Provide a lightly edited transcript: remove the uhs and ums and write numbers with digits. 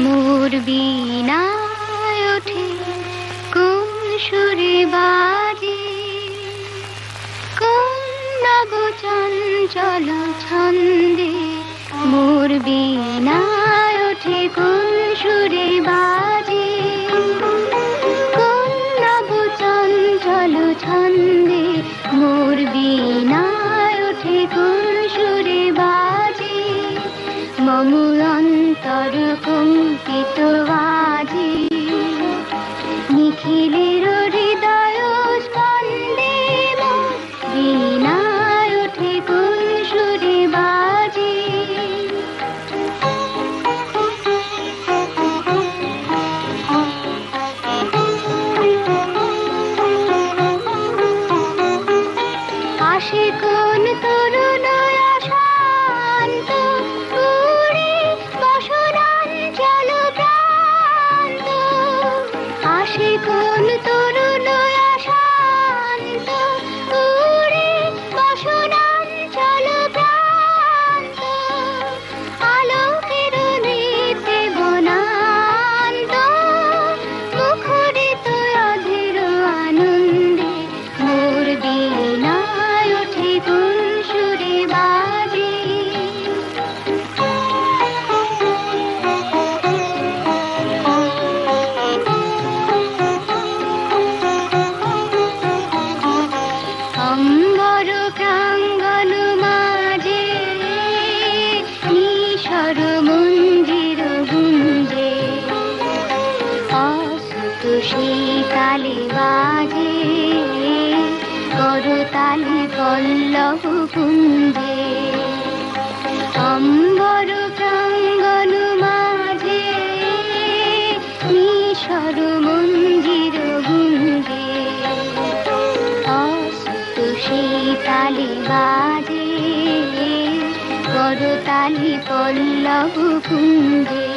মোর বীণায় ওঠে কোন সুরে বাজে, কোন নব চঞ্চল ছন্দে। মোর বীণায় ওঠে কোন সুরে বাজে, কোন নব চঞ্চল ছন্দে। মোর বীণায় ওঠে কোন সুরে বাজে, মম অন্তর কম্পিত বাজে। নিখিলের হৃদয় স্পন্দে মোর বীণায় ওঠে কোন সুরে বাজে। আসে কোন তরুণ শান্ত উড়ে বসনাঞ্চল প্রান্ত। আসে কোন তরুণ শান্ত উড়ে বসনাঞ্চল প্রান্ত। আলোকের নৃত্যে বনান্ত মুখরিত অধীর আনন্দে। মোর বীণায় ওঠে কোন সুরে বাজে। অম্বর প্রাঙ্গণ মাঝে নিশর মন্দির গুঞ্জে। অসুত শীতালে বাজে করতালি পল্লব কুঞ্জে। অম্বর প্রাঙ্গণ মাঝে নিশর মন্দির গুঞ্জে। অসুত শীতালে বাজে করতালি পল্লব কুঞ্জে।